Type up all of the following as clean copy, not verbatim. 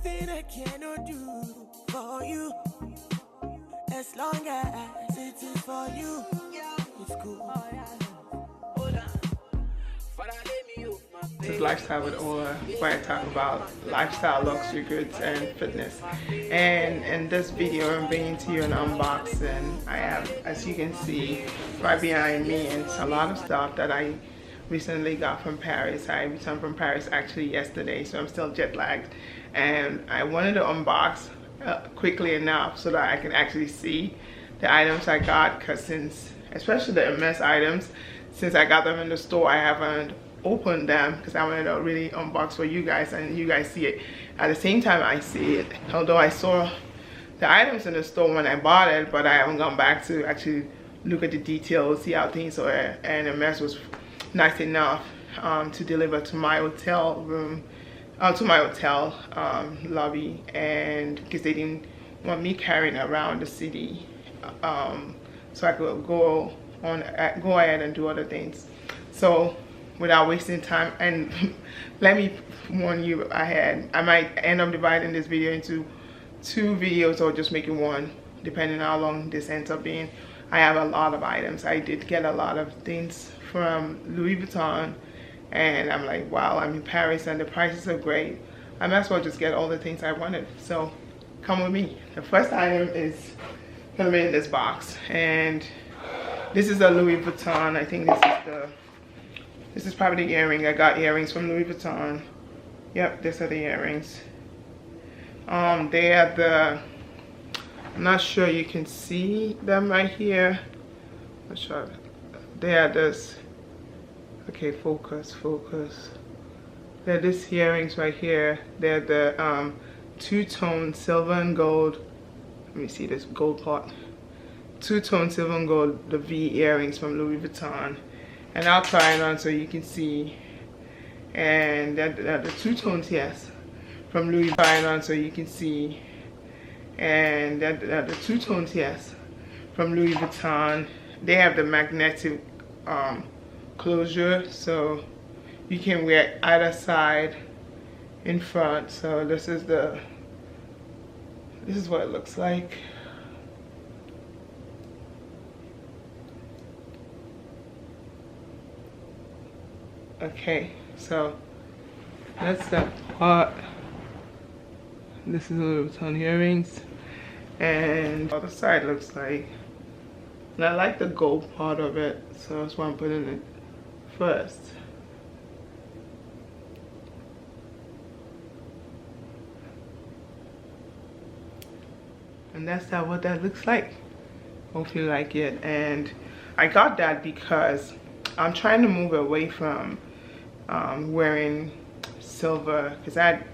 nothing I cannot do for you. As long as it is for you, it's cool. This is Lifestyle with Ola, where I talk about lifestyle, luxury goods, and fitness. And in this video, I'm bringing to you an unboxing. I have, as you can see, right behind me, and a lot of stuff that I recently got from Paris. I returned from Paris actually yesterday, so I'm still jet lagged. And I wanted to unbox quickly enough so that I can actually see the items I got, because since, especially the Hermes items, since I got them in the store, I haven't opened them because I wanted to really unbox for you guys and you guys see it at the same time I see it. Although I saw the items in the store when I bought it, but I haven't gone back to actually look at the details, see how things are. And Hermes was nice enough to deliver to my hotel room, to my hotel lobby, and because they didn't want me carrying around the city, so I could go ahead and do other things. So without wasting time, and let me warn you ahead, I might end up dividing this video into 2 videos or just making one, depending on how long this ends up being. I have a lot of items. I did get a lot of things from Louis Vuitton, and I'm like, wow, I'm in Paris and the prices are great. I might as well just get all the things I wanted. So come with me. The first item is gonna be in this box, and this is a Louis Vuitton. I think this is probably the earring. I got earrings from Louis Vuitton. Yep, these are the earrings. They are the, I'm not sure you can see them right here. I'm not sure. They are this, okay, focus. They're these earrings right here. They're the two-tone silver and gold. Let me see this gold part. Two-tone silver and gold, the V earrings from Louis Vuitton. And I'll try it on so you can see. And the two tones, yes, from Louis Vuitton on so you can see. And the two tones, yes, from Louis Vuitton. They have the magnetic closure, so you can wear either side in front. So this is what it looks like. Okay, so that's that part. This is Louis Vuitton earrings, and the other side looks like, and I like the gold part of it, so that's why I'm putting it first. And that's what that looks like. Hope you like it. And I got that because I'm trying to move away from wearing silver, because I had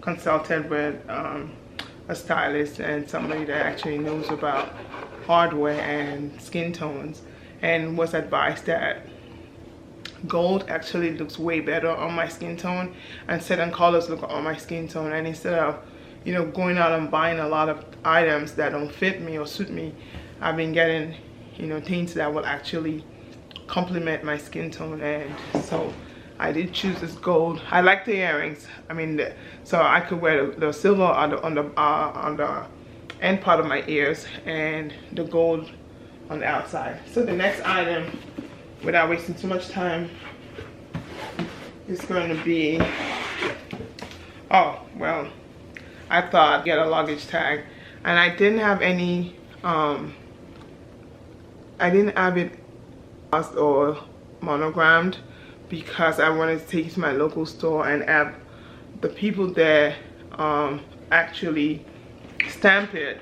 consulted with a stylist and somebody that actually knows about hardware and skin tones, and was advised that gold actually looks way better on my skin tone, and certain colors look on my skin tone. And instead of, you know, going out and buying a lot of items that don't fit me or suit me, I've been getting, you know, things that will actually complement my skin tone. And so I did choose this gold. I like the earrings. I mean, so I could wear the silver on the end part of my ears and the gold on the outside. So the next item, without wasting too much time, is going to be, oh well, I thought get a luggage tag, and I didn't have any. I didn't have it or monogrammed, because I wanted to take it to my local store and have the people there actually stamp it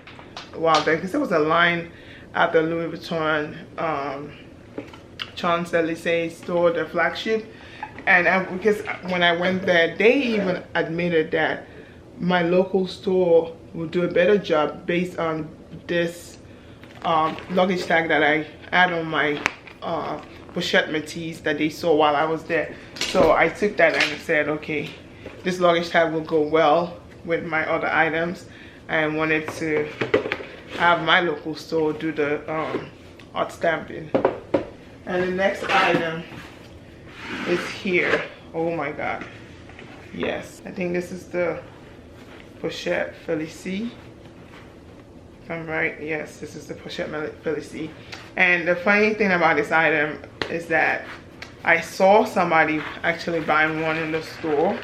while there, because there was a line at the Louis Vuitton Champs-Élysées store, the flagship, and because when I went there, they even admitted that my local store will do a better job based on this luggage tag that I had on my pochette métis that they saw while I was there. So I took that and said, okay, this luggage tag will go well with my other items. I wanted to have my local store do the art stamping. And the next item is here. Oh my god, yes, I think this is the Pochette Felicie. If I'm right, yes, this is the Pochette Felicie. And the funny thing about this item is that I saw somebody actually buying one in the store.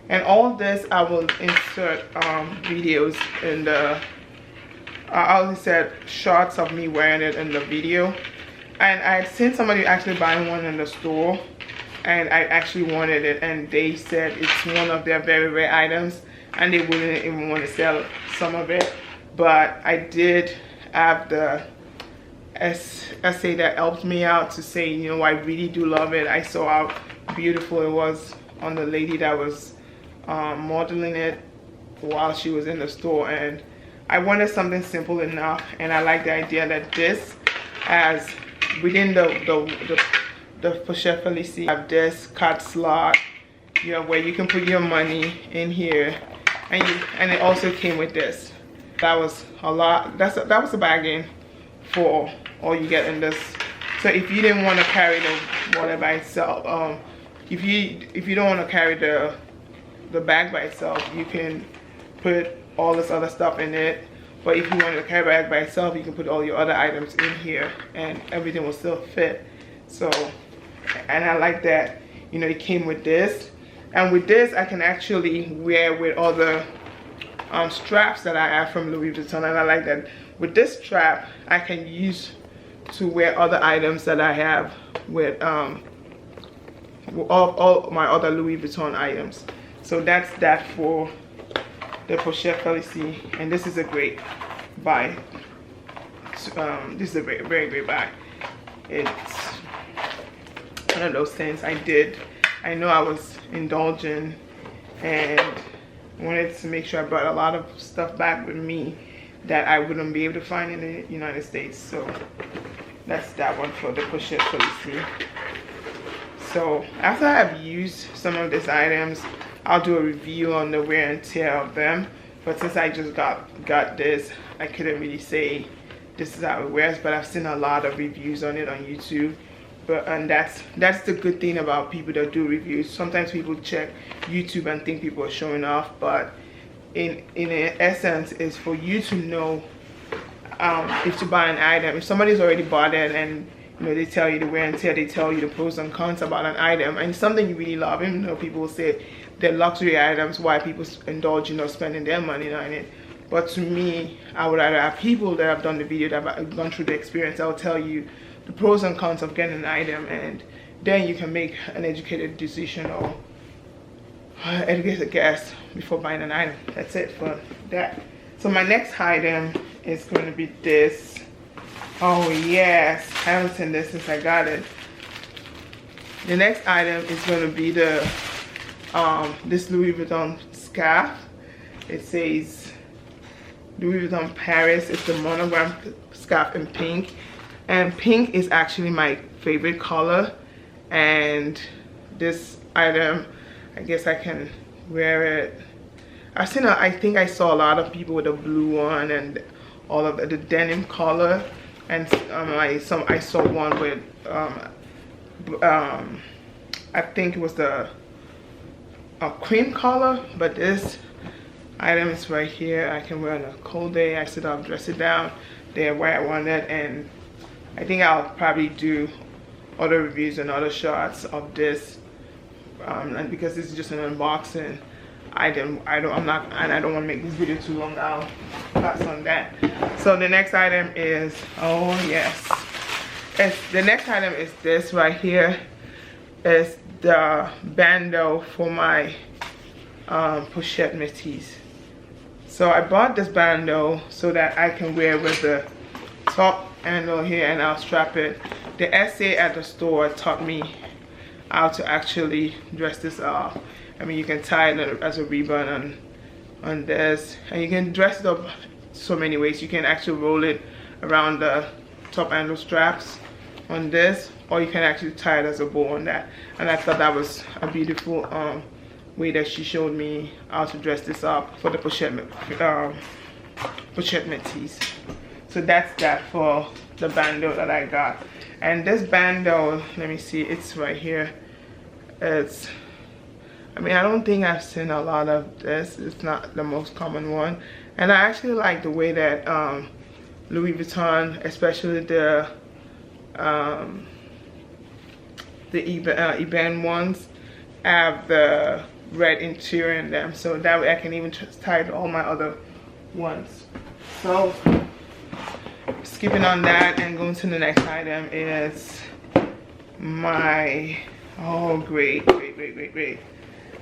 And all of this, I will insert videos in the, I always said shots of me wearing it in the video. And I had seen somebody actually buying one in the store, and I actually wanted it, and they said it's one of their very rare items, and they wouldn't even want to sell some of it. But I did have the essay that helped me out to say, you know, I really do love it. I saw how beautiful it was on the lady that was modeling it while she was in the store, and I wanted something simple enough. And I like the idea that this has within the Pochette Felicie, have this card slot, you know, where you can put your money in here, and it also came with this. That was a lot. That was a bargain for all you get in this. So if you didn't want to carry the water by itself, if you don't want to carry the bag by itself, you can put all this other stuff in it. But if you want to carry the bag by itself, you can put all your other items in here, and everything will still fit. So, and I like that, you know, it came with this. And with this, I can actually wear with other straps that I have from Louis Vuitton. And I like that with this strap, I can use to wear other items that I have with all my other Louis Vuitton items. So that's that for the Pochette Felicie, and this is a great buy. This is a very, very great buy. It's one of those things I know I was indulging and wanted to make sure I brought a lot of stuff back with me that I wouldn't be able to find in the United States. So that's that one for the Pochette Felicie. So after I've used some of these items, I'll do a review on the wear and tear of them. But since I just got this, I couldn't really say this is how it wears, but I've seen a lot of reviews on it on YouTube. And that's the good thing about people that do reviews. Sometimes people check YouTube and think people are showing off, but in essence, it's for you to know if to buy an item. If somebody's already bought it and you know they tell you the wear and tear, they tell you the pros and cons about an item, and it's something you really love. Even though people will say they're luxury items, why people indulge in or spending their money on it. But to me, I would rather have people that have done the video, that have gone through the experience. I'll tell you the pros and cons of getting an item, and then you can make an educated decision or educate a guess before buying an item. That's it for that. So my next item is going to be this. Oh yes, I haven't seen this since I got it. The next item is going to be the this Louis Vuitton scarf. It says Louis Vuitton Paris. It's the monogram scarf in pink, and pink is actually my favorite color. And this item, I guess I can wear it. I think I saw a lot of people with a blue one and all of the denim color, and I saw one with I think it was the cream color, but this item is right here. I can wear on a cold day. I sit up, dress it down there where I want it, and I think I'll probably do other reviews and other shots of this, and because this is just an unboxing item, I don't want to make this video too long. I'll pass on that. So the next item is, oh yes, the next item is this right here. It's the bandeau for my pochette métis. So I bought this bandeau so that I can wear with the top handle here, and I'll strap it. The essay at the store taught me how to actually dress this up. I mean, you can tie it as a ribbon on this, and you can dress it up so many ways. You can actually roll it around the top handle straps on this, or you can actually tie it as a bow on that. And I thought that was a beautiful way that she showed me how to dress this up for the pochette métis. So that's that for the bandeau that I got. And this bandeau, let me see, it's right here. I mean, I don't think I've seen a lot of this. It's not the most common one. And I actually like the way that Louis Vuitton, especially the Eben ones, have the red interior in them, so that way I can even tie to all my other ones. So skipping on that and going to the next item is my, oh great.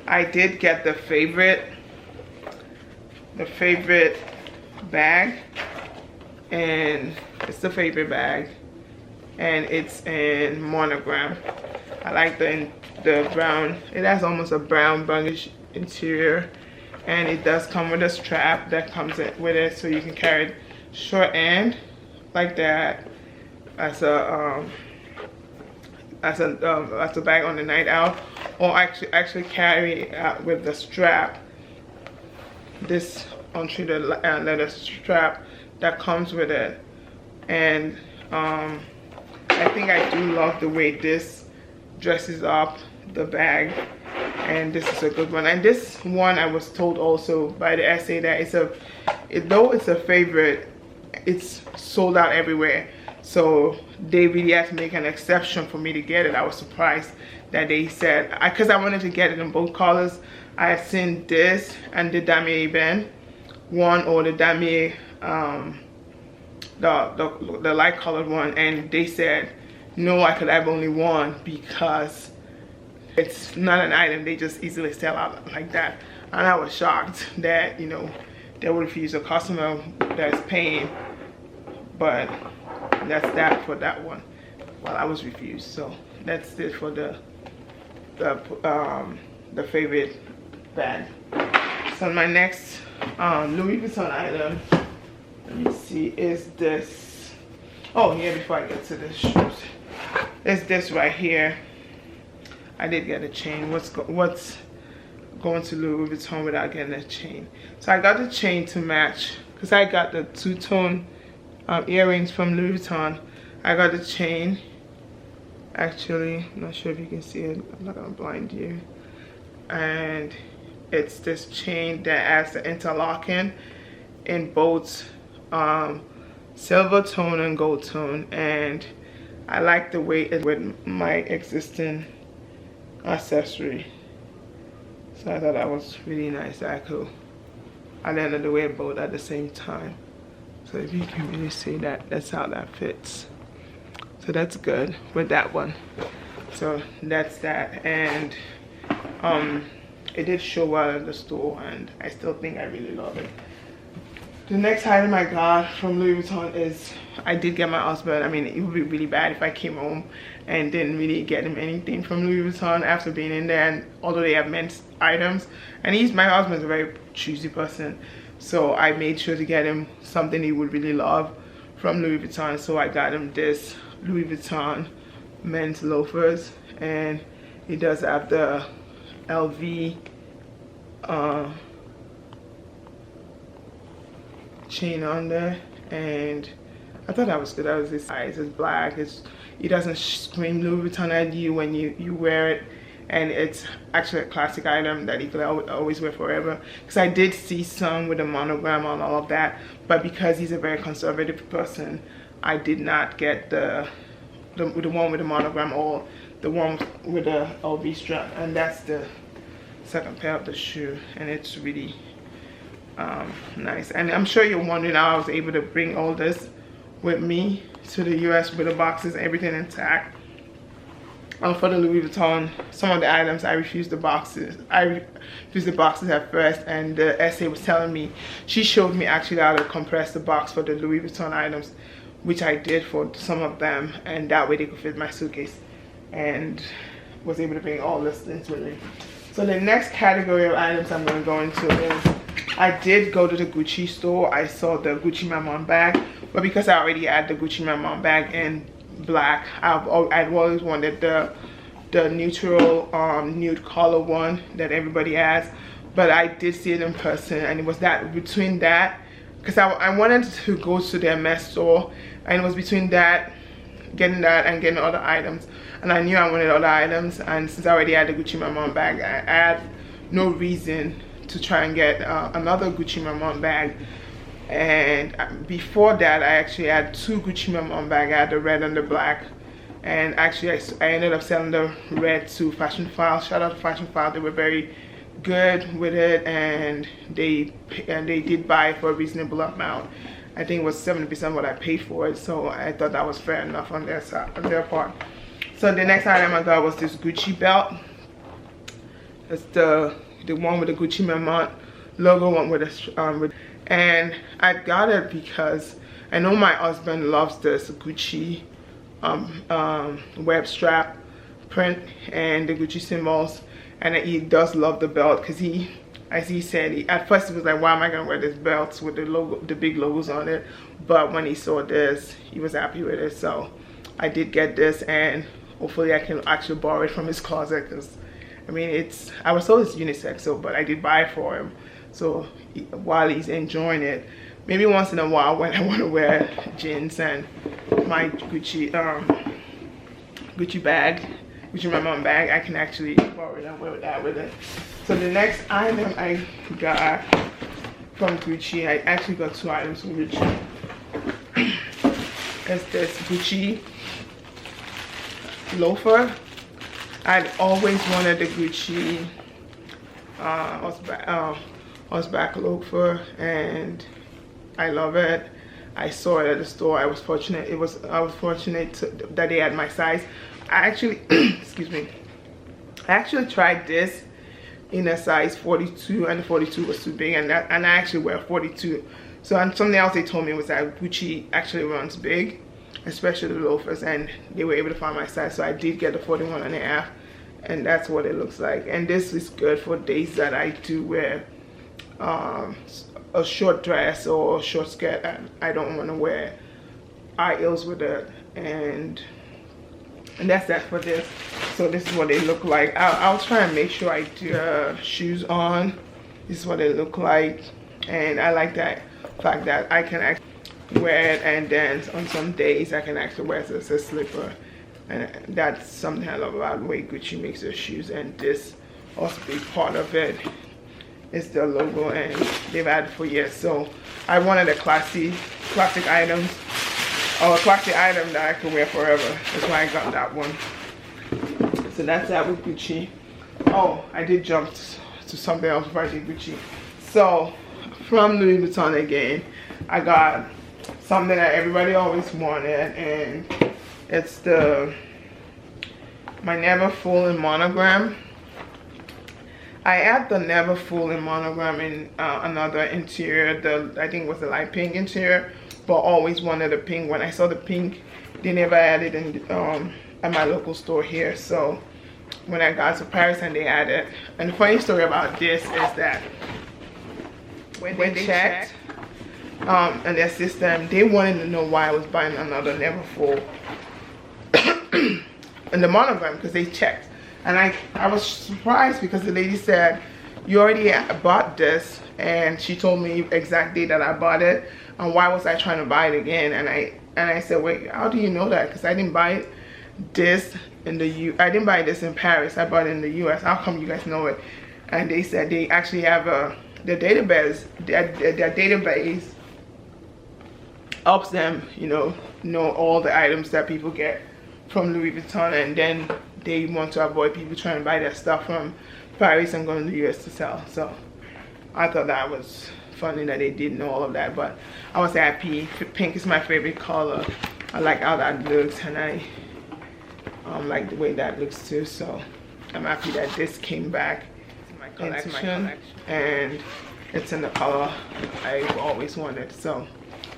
I did get the favorite bag, and it's the favorite bag, and it's in monogram. I like the brown. It has almost a brown burnished interior, and it does come with a strap that comes with it, so you can carry it short end like that as a bag on the night out, or actually carry it with the strap, this untreated leather strap that comes with it. And I think I do love the way this dresses up the bag, and this is a good one. And this one, I was told also by the essay that though it's a favorite, it's sold out everywhere, so they really had to make an exception for me to get it. I was surprised that they said, because I wanted to get it in both colors. I had seen this and the Damier Eben one, or the Damier the light colored one, and they said no, I could have only one because it's not an item they just easily sell out like that. And I was shocked that, you know, they would refuse a customer that's paying. But that's that for that one. Well, I was refused, so that's it for the favorite bag. So my next Louis Vuitton item, let me see, is this. Oh yeah, before I get to the shoes, it's this right here. I did get a chain. What's going to Louis Vuitton without getting a chain? So I got the chain to match, because I got the two-tone earrings from Louis Vuitton. I got the chain. Actually, I'm not sure if you can see it. I'm not gonna blind you. And it's this chain that has the interlocking in both silver tone and gold tone, and I like the way it with my existing accessory. So I thought that was really nice that I could at the end of the way both at the same time. So if you can really see that, that's how that fits. So that's good with that one. So that's that, and it did show well at the store, and I still think I really love it. The next item I got from Louis Vuitton is, I did get my husband. I mean, it would be really bad if I came home and didn't really get him anything from Louis Vuitton after being in there. And although they have men's items, and my husband's a very choosy person, so I made sure to get him something he would really love from Louis Vuitton. So I got him this Louis Vuitton men's loafers, and it does have the LV chain on there, and I thought that was good. That was his size. It's black. It doesn't scream Louis Vuitton at you when you wear it, and it's actually a classic item that you could always wear forever. Because I did see some with a monogram on all of that, but because he's a very conservative person, I did not get the one with the monogram or the one with the LV strap, and that's the second pair of the shoe, and it's really nice. And I'm sure you're wondering how I was able to bring all this with me to the US with the boxes, everything intact. For the Louis Vuitton, some of the items I refused the boxes. I refused the boxes at first, and the essay was telling me, she showed me actually how to compress the box for the Louis Vuitton items, which I did for some of them, and that way they could fit my suitcase, and was able to bring all this things with me. So the next category of items I'm going to go into is, I did go to the Gucci store. I saw the Gucci Maman bag, but because I already had the Gucci Maman bag in black, I've always wanted the neutral nude color one that everybody has. But I did see it in person, and it was that between that, because I wanted to go to the Hermes store, and it was between that, getting that and getting other items. And I knew I wanted other items, and since I already had the Gucci Maman bag, I had no reason to try and get another Gucci Maman bag. And before that, I actually had 2 Gucci Maman bags. I had the red and the black, and actually I ended up selling the red to Fashion File. Shout out to Fashion File, they were very good with it, and they did buy it for a reasonable amount. I think it was 70% what I paid for it, so I thought that was fair enough on their side, on their part. So the next item I got was this Gucci belt. It's the one with the Gucci Maman logo, one with a and I got it because I know my husband loves this Gucci web strap print and the Gucci symbols, and he does love the belt because as he said, at first he was like, why am I gonna wear this belt with the logo, the big logos on it? But when he saw this, he was happy with it. So I did get this, and hopefully I can actually borrow it from his closet, because I mean, I was told it's unisex, so, but I did buy it for him. So while he's enjoying it, maybe once in a while when I want to wear jeans and my Gucci bag, Gucci Maman bag, I can actually borrow it and wear that with it. So the next item I got from Gucci, I actually got 2 items from Gucci. It's this Gucci loafer. I'd always wanted the Gucci horseback loafer, and I love it. I saw it at the store. I was fortunate. I was fortunate that they had my size. I actually, excuse me. I actually tried this in a size 42, and the 42 was too big, and I actually wear 42. So, and something else they told me was that Gucci actually runs big, especially the loafers, and they were able to find my size. So I did get the 41.5, and that's what it looks like. And this is good for days that I do wear a short dress or a short skirt. I don't want to wear high heels with it, and that's that for this. So this is what they look like. I'll try and make sure I do shoes on. This is what they look like, and I like that fact that I can actually wear it, and then on some days I can actually wear it as a slipper. And that's something I love about the way Gucci makes their shoes. And this also big part of it is the logo, and they've had it for years. So I wanted a classic items, or a classic item that I could wear forever. That's why I got that one. So that's that with Gucci. Oh, I did jump to something else before I did Gucci. So from Louis Vuitton again, I got something that everybody always wanted, and it's my Never Full in monogram. I had the Never Full in monogram in another interior. I think it was the light pink interior, but always wanted a pink. When I saw the pink, they never had it in at my local store here. So when I got to Paris and they had it, and the funny story about this is that when they checked in their system, they wanted to know why I was buying another Never Full in the monogram, because they checked. And I was surprised because the lady said, you already bought this, and she told me exact date that I bought it, and why was I trying to buy it again? And I said, wait, how do you know that? Because I didn't buy this I didn't buy this in Paris. I bought it in the US. How come you guys know it? And they said they actually have their database. Their database helps them, know all the items that people get from Louis Vuitton, and then they want to avoid people trying to buy their stuff from Paris and going to the US to sell. So I thought that was funny that they didn't know all of that, but I was happy. Pink is my favorite color. I like how that looks, and I like the way that looks too. So I'm happy that this came back into my collection, and it's in the color I've always wanted. So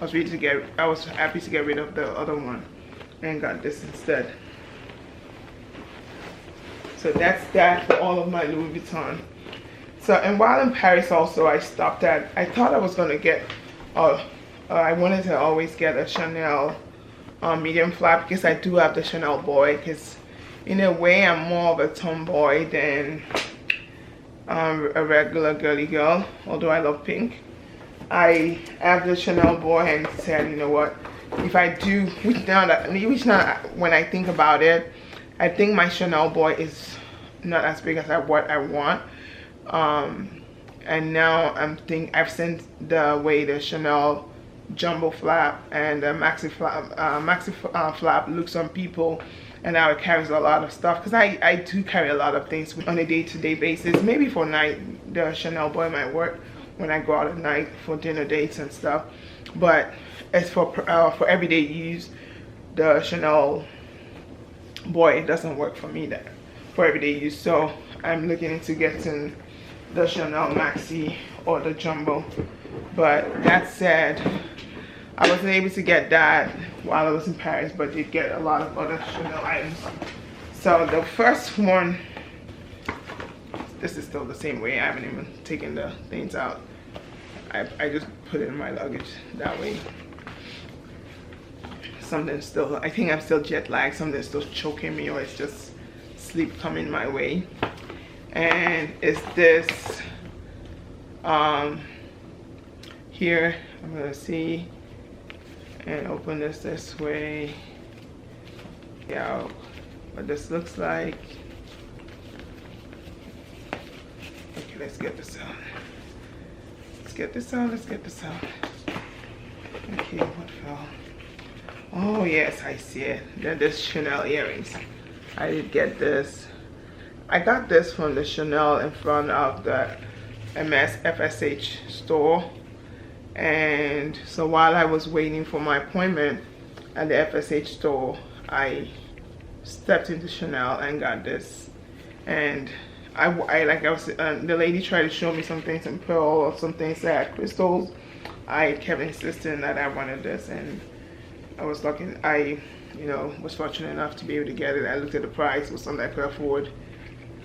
I was happy to get rid of the other one and got this instead. So that's that for all of my Louis Vuitton. So, and while in Paris also, I thought I was gonna get I wanted to always get a Chanel medium flat, because I do have the Chanel boy, because in a way I'm more of a tomboy than a regular girly girl, although I love pink. I have the Chanel boy and said, you know what, if I do, which now when I think about it, I think my Chanel boy is not as big as what I want, And now I've seen the way the Chanel jumbo flap and the maxi flap looks on people, and now it carries a lot of stuff, because I do carry a lot of things on a day-to-day basis. Maybe for night the Chanel boy might work when I go out at night for dinner dates and stuff, but as for everyday use, the Chanel boy doesn't work for me that for everyday use. So I'm looking into getting the Chanel maxi or the jumbo. But that said, I wasn't able to get that while I was in Paris, but did get a lot of other Chanel items. So the first one, this is still the same way. I haven't even taken the things out. I just put it in my luggage that way. Something still, I think I'm still jet lagged. Something's still choking me, or it's just sleep coming my way. And it's this here. I'm gonna see and open this way. Yeah, what this looks like. Okay, let's get this out. Let's get this out. Okay, what fell? Oh yes, I see it. They're this Chanel earrings. I did get this. I got this from the Chanel in front of the Hermes FSH store. And so while I was waiting for my appointment at the FSH store, I stepped into Chanel and got this. And the lady tried to show me some things in pearl or some things that had crystals. I kept insisting that I wanted this, and I was lucky. I was fortunate enough to be able to get it. I looked at the price, it was something I could afford,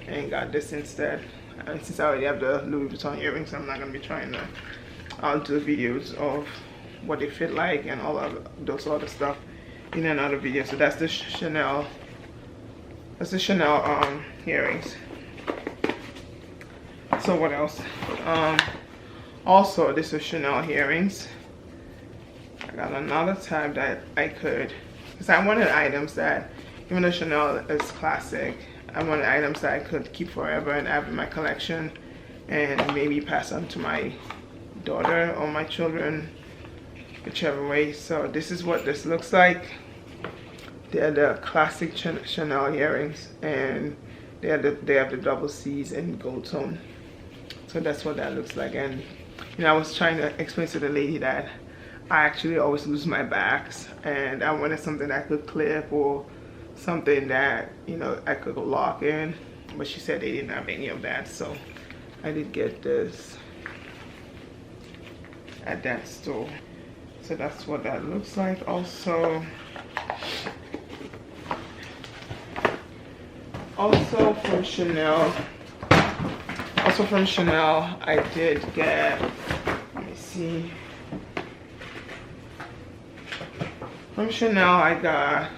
and got this instead. And since I already have the Louis Vuitton earrings, I'm not going to be trying to do videos of what they fit like and all of those other stuff in another video. So that's the Chanel. That's the Chanel earrings. So what else? Also, this is Chanel earrings. I got another type that I could, because I wanted items that, even though Chanel is classic, I wanted items that I could keep forever and have in my collection and maybe pass on to my daughter or my children, whichever way. So this is what this looks like. They're the classic Chanel earrings, and they have the double C's in gold tone. So that's what that looks like. And I was trying to explain to the lady that I actually always lose my bags, and I wanted something that I could clip or something that I could lock in, but she said they didn't have any of that. So I did get this at that store. So that's what that looks like. Also from Chanel, I did get, let me see, from Chanel I got,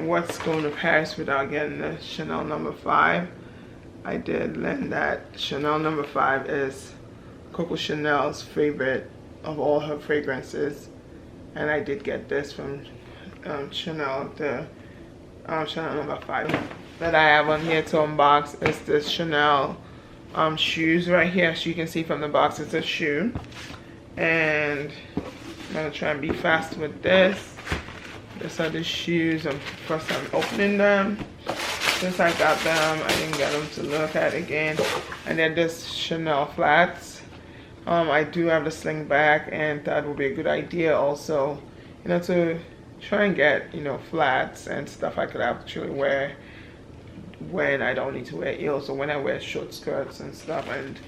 what's going to Paris without getting the Chanel No. 5. I did learn that Chanel No. 5 is Coco Chanel's favorite of all her fragrances, and I did get this from Chanel, the Chanel No. 5. That I have on here to unbox is this Chanel shoes right here. As you can see from the box, it's a shoe, and I'm gonna try and be fast with this. These are the shoes. First I'm opening them. Since I got them, I didn't get them to look at again. And then this Chanel flats. I do have the sling back, and that would be a good idea also, to try and get, flats and stuff I could actually wear when I don't need to wear heels, or when I wear short skirts and stuff. And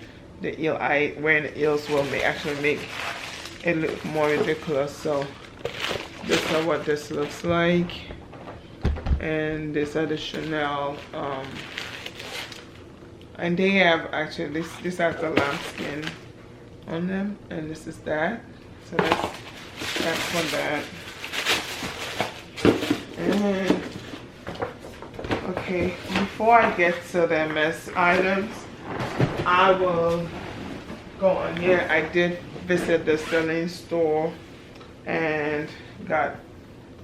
the heel, wearing the heels will actually make it look more ridiculous. So this is what this looks like. And these are the Chanel, and they have actually this has the lambskin on them, and this is that. So that's for that. And okay, before I get to the MS items, I will go on here. I did visit the Celine store and got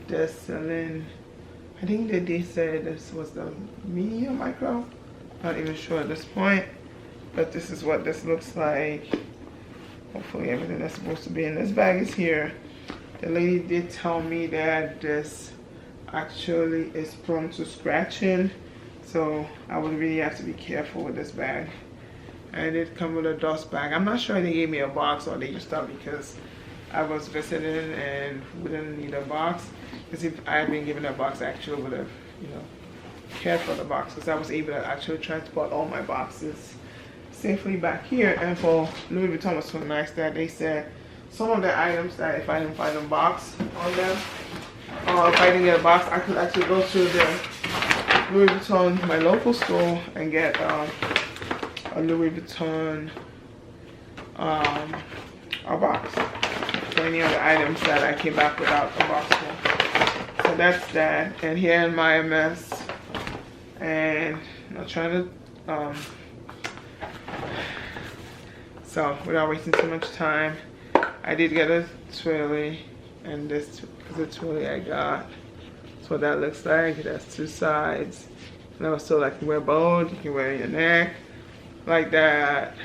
this Celine. I think that they said this was the medium micro. Not even sure at this point. but this is what this looks like. Hopefully everything that's supposed to be in this bag is here. The lady did tell me that this actually is prone to scratching, so I would really have to be careful with this bag. And it did come with a dust bag. I'm not sure if they gave me a box or they just thought because I was visiting and wouldn't need a box. Because if I had been given a box, I actually would have, you know, cared for the box, because I was able to actually transport all my boxes safely back here. And for Louis Vuitton was so nice that they said some of the items that if I didn't find a box on them, or if I didn't get a box, I could actually go to the Louis Vuitton, my local store, and get a Louis Vuitton a box for any of the items that I came back without a box for. So that's that. And here in my Hermes, and I'm not trying to so without wasting too much time, I did get a twirly, and this is a twirly I got. That's what that looks like. It has two sides. And I was told I can wear both. You can wear it in your neck like that.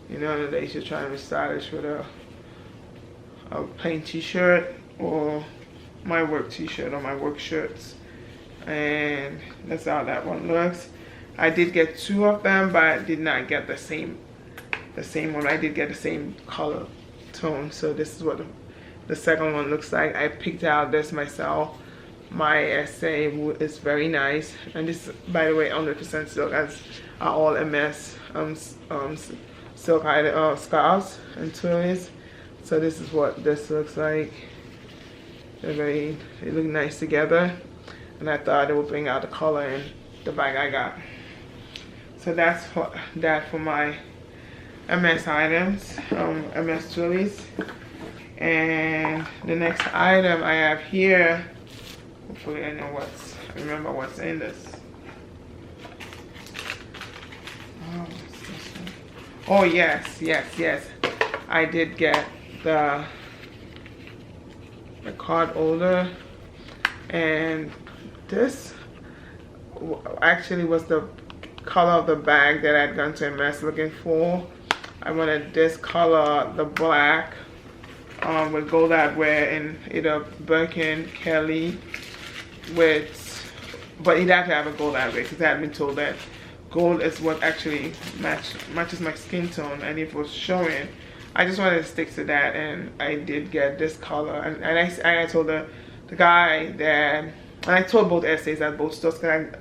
You know, they should try and be stylish with a plain t-shirt or my work t-shirt or my work shirts. And that's how that one looks. I did get two of them, but I did not get the same one. I did get the same color tone. So this is what the second one looks like. I picked out this myself. My essay is very nice, and this, by the way, 100% silk, as are all Hermes silk scarves and twirlies. So this is what this looks like. They look nice together, and I thought it would bring out the color in the bag I got. So that's for my Hermes items, Hermes twirlies. And the next item I have here, hopefully I remember what's in this. Oh yes. I did get the card holder, and this actually was the color of the bag that I'd gone to Hermes looking for. I wanted this color, the black, with gold eyewear in either Birkin, Kelly, but it had to have a gold eyewear, because I had been told that gold is what actually matches my skin tone, and it was showing. I just wanted to stick to that, and I did get this color. And I told the guy that, and I told both essays at both stores, because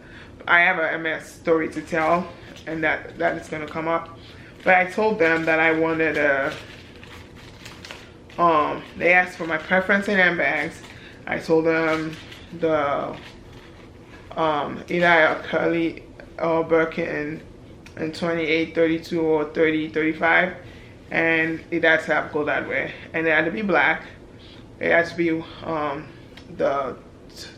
I have a MS story to tell, and that is going to come up. But I told them that I wanted they asked for my preference in handbags. I told them the either a curly or Birkin in 28, 32, or 30, 35, and it has to have gold eyewear, and it had to be black. It has to be the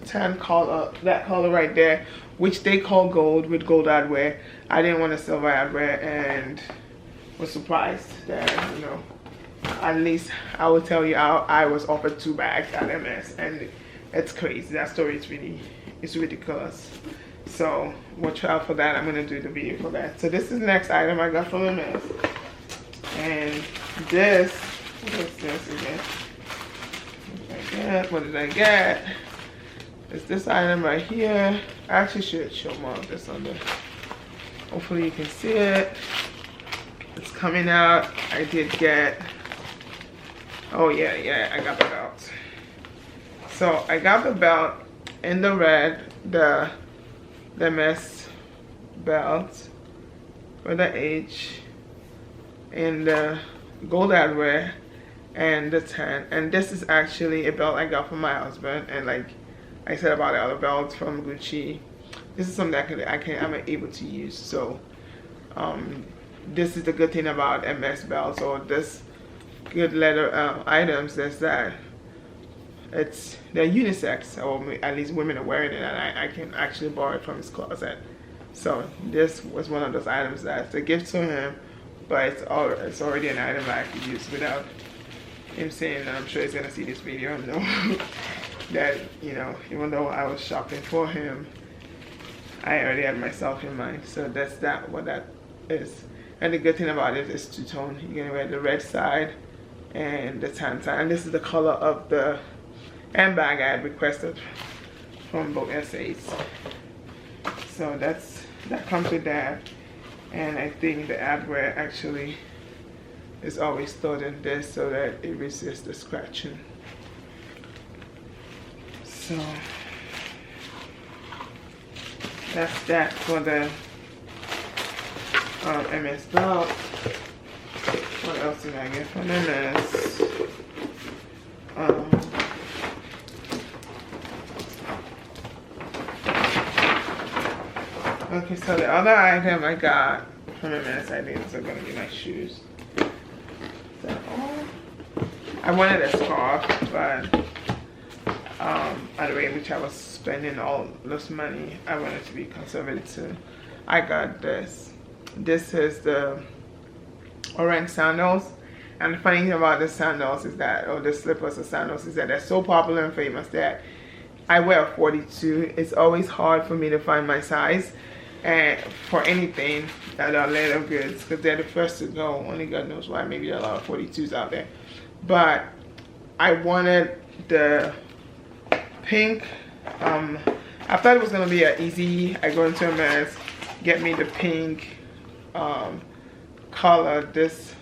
tan color, that color right there, which they call gold, with gold eyewear. I didn't want a silver eyewear, and was surprised that, you know, at least I will tell you, I was offered 2 bags at MS, and it's crazy. That story is it's ridiculous. So watch out for that. I'm gonna do the video for that. So this is the next item I got from MS, and this, what is this again? What did I get? It's this item right here. I actually should show more of this on the. Hopefully you can see it. It's coming out. I did get. Oh yeah, I got the belt. So I got the belt in the red, the MS belt with the H, and the gold eyewear, and the tan. And this is actually a belt I got from my husband, and like I said about the other belts from Gucci, this is something I'm able to use. So this is the good thing about MS belts, or this good leather items, is that they're unisex, or at least women are wearing it, and I can actually borrow it from his closet. So this was one of those items that's a gift to him, but it's already an item that I could use without him saying, and I'm sure he's gonna see this video and know that, you know, even though I was shopping for him, I already had myself in mind. So that's what that is, and the good thing about it is two-tone. You can wear the red side and the tan side, and this is the color of the handbag I had requested from both essays. So that comes with that, and I think the adwear actually is always stored in this so that it resists the scratching. So that's that for the MS belt. What else did I get from MS? Okay, so the other item I got from MS, I think are gonna be my shoes. So, I wanted a scarf, but at the rate which I was spending all this money, I wanted to be conservative too. I got this. This is the orange sandals, and the funny thing about the sandals is that, or the slippers or sandals, is that they're so popular and famous that I wear a 42. It's always hard for me to find my size, and for anything that are leather goods, because they're the first to go. Only God knows why. Maybe there are a lot of 42s out there, but I wanted the pink. I thought it was gonna be an easy. I go into a mess, get me the pink color. This,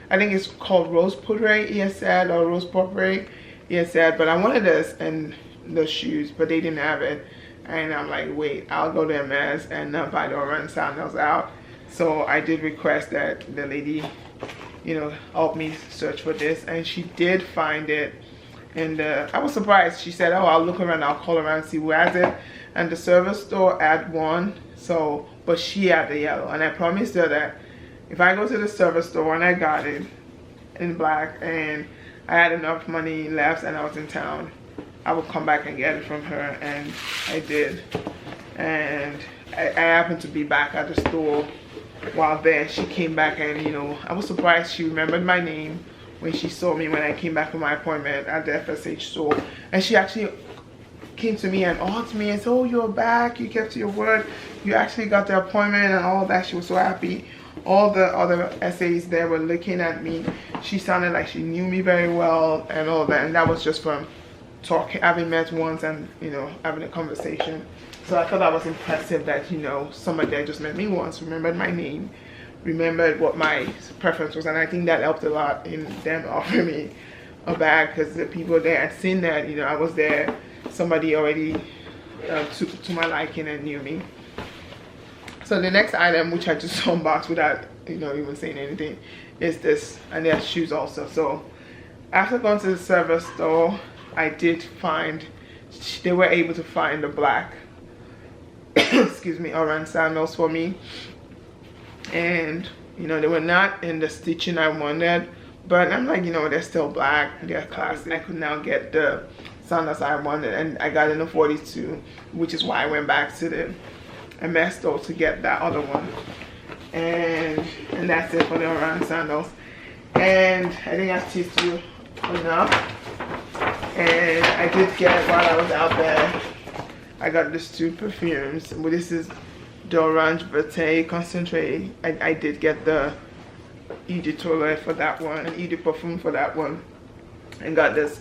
I think it's called Rose Poudre, he has said, or Rose Pourpre, he has said, but I wanted this and the shoes, but they didn't have it. And I'm like, wait, I'll go to MS and buy the orange sandals out. So I did request that the lady, you know, help me search for this, and she did find it. And I was surprised. She said, oh, I'll look around, I'll call around and see who has it. And the service store had one, so, but she had the yellow. And I promised her that if I go to the service store and I got it in black and I had enough money left and I was in town, I would come back and get it from her, and I did. And I happened to be back at the store while there. She came back, and you know, I was surprised she remembered my name when she saw me when I came back from my appointment at the FSH store. And she actually came to me and hugged me and said, oh, you're back, you kept to your word, you actually got the appointment and all that. She was so happy. All the other essays there were looking at me. She sounded like she knew me very well and all that, and that was just from talking, having met once and, you know, having a conversation. So I thought that was impressive that, you know, somebody that just met me once remembered my name, remembered what my preference was, and I think that helped a lot in them offering me a bag, because the people there had seen that, you know, I was there, somebody already to my liking and knew me. So the next item, which I just unboxed without, you know, even saying anything, is this, and there's shoes also. So after going to the service store, I did find, they were able to find the black, excuse me, orange sandals for me. And, you know, they were not in the stitching I wanted, but I'm like, you know, they're still black, they're classic. I could now get the sandals I wanted, and I got in a 42, which is why I went back to the MS store to get that other one. And that's it for the orange sandals. And I think I've teased you enough. And I did get, while I was out there, I got these two perfumes. Well, this is the Orange Verte Concentrate. I did get the Eau de Toilette for that one, and Eau de Parfum for that one. And got this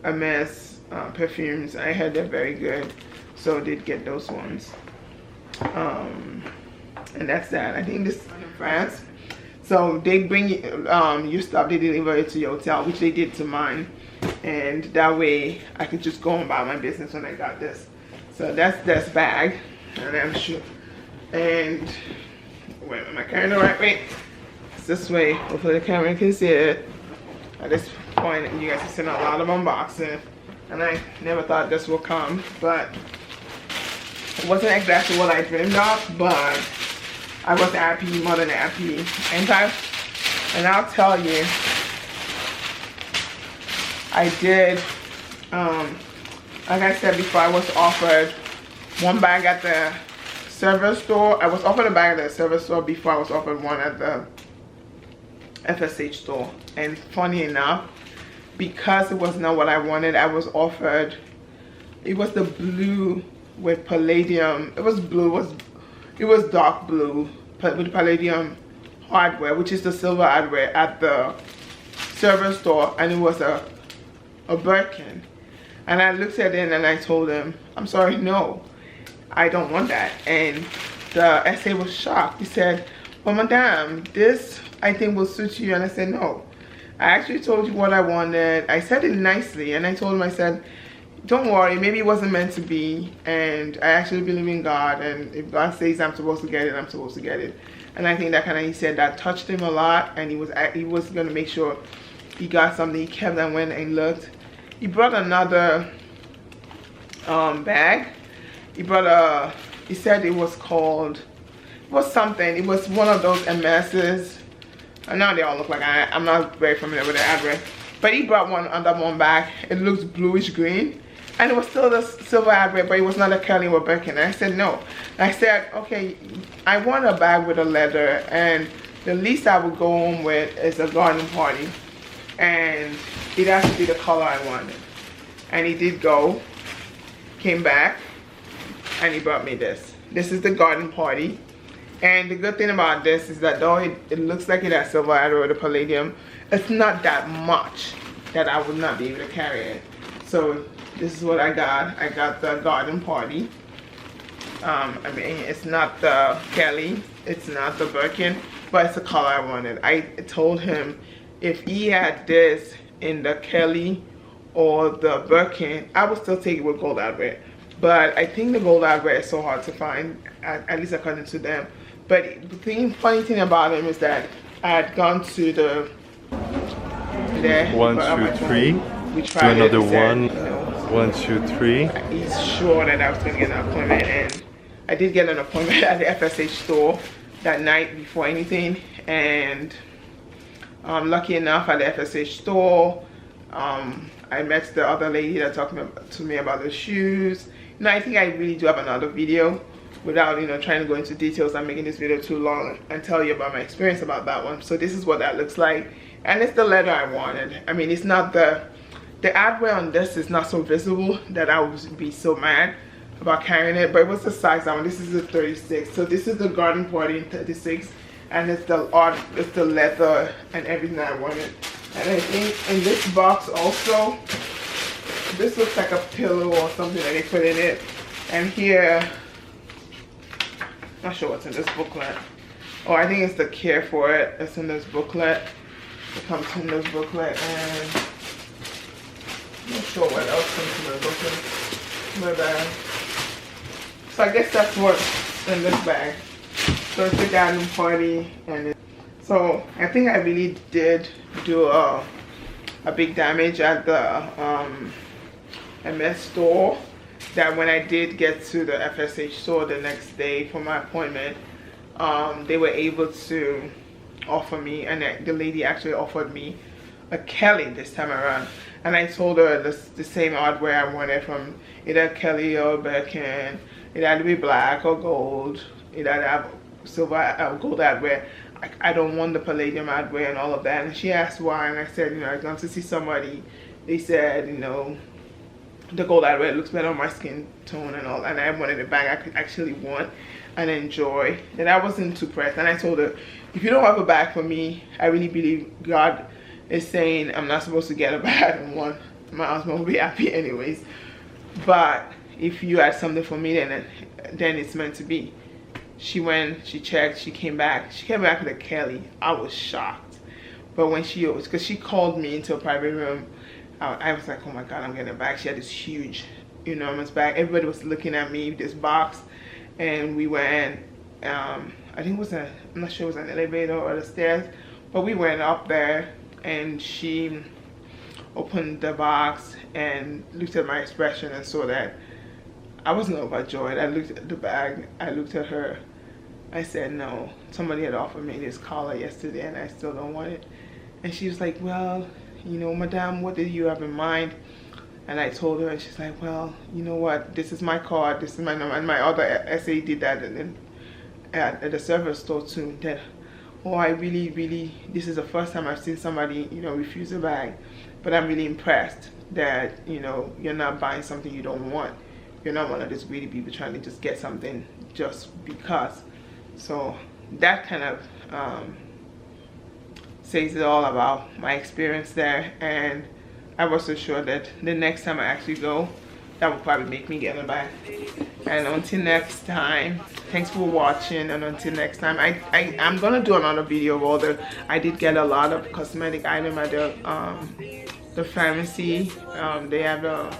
Hermes perfumes. I heard they're very good, so I did get those ones. And that's that. I think this is in France. So they bring your stuff, they deliver it to your hotel, which they did to mine. And that way I could just go and buy my business when I got this. So that's this bag, and I'm sure. And wait, am I carrying the right way? It's this way. Hopefully the camera can see it. At this point, you guys have seen a lot of unboxing, and I never thought this would come, but it wasn't exactly what I dreamed of, but I was happy, more than happy. And I'll tell you, I did, like I said before, I was offered one bag at the service store. I was offered a bag at the service store before I was offered one at the FSH store. And funny enough, because it was not what I wanted, I was offered, it was the blue with palladium. It was blue, It was dark blue with palladium hardware, which is the silver hardware at the server store, and it was a Birkin. And I looked at it and I told him, I'm sorry, no, I don't want that. And the SA was shocked. He said, well, madam, this I think will suit you. And I said, no, I actually told you what I wanted. I said it nicely, and I told him, I said, don't worry, maybe it wasn't meant to be, and I actually believe in God, and if God says I'm supposed to get it, I'm supposed to get it. And I think that kind of, he said that touched him a lot, and he was going to make sure he got something. He kept and went and looked. He brought another bag. He brought he said it was called, it was something, it was one of those Hermes. And now they all look like, I'm not very familiar with the address, but he brought one bag. It looks bluish green, and it was still the silver hardware, but it was not a Kelly or Birkin. And I said no. And I said, okay, I want a bag with a leather, and the least I would go home with is a garden party, and it has to be the color I wanted. And he did go, came back, and he brought me this. This is the garden party. And the good thing about this is that though it looks like it has silver or the palladium, it's not that much that I would not be able to carry it. So this is what I got. I got the garden party. I mean, it's not the Kelly, it's not the Birkin, but it's the color I wanted. I told him if he had this in the Kelly or the Birkin, I would still take it with gold hardware. But I think the gold hardware is so hard to find, at least according to them. But the funny thing about him is that I had gone to the there. 1, 2, 3. We tried do another one. Said, no. 1, 2, 3. He's sure that I was going to get an appointment, and I did get an appointment at the FSH store that night before anything. And lucky enough, at the FSH store, I met the other lady that talked to me about the shoes. You know, I think I really do have another video without, you know, trying to go into details. I'm making this video too long and tell you about my experience about that one. So this is what that looks like, and it's the leather I wanted. I mean, it's not the adwear on this is not so visible that I would be so mad about carrying it, but it was the size I want. This is a 36, so this is the garden party in 36, and it's the leather and everything I wanted. And I think in this box also, this looks like a pillow or something that they put in it. And here, not sure what's in this booklet. Oh, I think it's the care for it. It's in this booklet. It comes in this booklet, and I'm not sure what else comes in the booklet. But so I guess that's what's in this bag. So it's the garden party, and so I think I really did do a big damage at the MS store. That when I did get to the FSH store the next day for my appointment, they were able to offer me, and the lady actually offered me a Kelly this time around. And I told her the same hardware I wanted from either Kelly or Birkin. It had to be black or gold. It had to have silver, gold hardware. I don't want the palladium hardware and all of that. And she asked why, and I said, you know, I got to see somebody. They said, you know, the gold hardware looks better on my skin tone and all, and I wanted a bag I could actually want and enjoy. And I wasn't too pressed. And I told her, if you don't have a bag for me, I really believe God is saying I'm not supposed to get a bag and one. My husband will be happy anyways. But if you had something for me, then it's meant to be. She went, she checked, she came back with a Kelly. I was shocked. But when because she called me into a private room, I was like, oh my God, I'm getting a bag. She had this huge, enormous bag. Everybody was looking at me, this box. And we went, I think it was I'm not sure it was an elevator or the stairs, but we went up there, and she opened the box and looked at my expression and saw that I wasn't overjoyed. I looked at the bag, I looked at her. I said, no, somebody had offered me this collar yesterday and I still don't want it. And she was like, well, you know, madam, what did you have in mind? And I told her, and she's like, well, you know what, this is my card, this is my number. And my other SA did that at the service store too. That, oh, I really, this is the first time I've seen somebody, you know, refuse a bag. But I'm really impressed that, you know, you're not buying something you don't want. You're not one of these greedy people trying to just get something just because. So that kind of says it all about my experience there. And I was so sure that the next time I actually go, that would probably make me get a bath. And until next time, thanks for watching. And until next time, I'm gonna do another video of all the, I did get a lot of cosmetic items at the pharmacy. They have a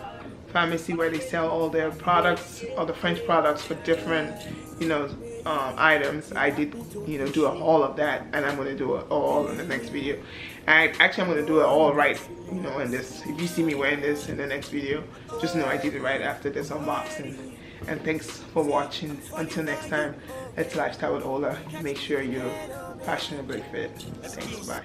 pharmacy where they sell all their products, all the French products for different, you know, items. I did, you know, do a haul of that, and I'm going to do it all in the next video. And actually, I'm going to do it all right, you know, in this. If you see me wearing this in the next video, just know I did it right after this unboxing. And thanks for watching. Until next time, it's Lifestyle with Ola. Make sure you're fashionably fit. Thanks, bye.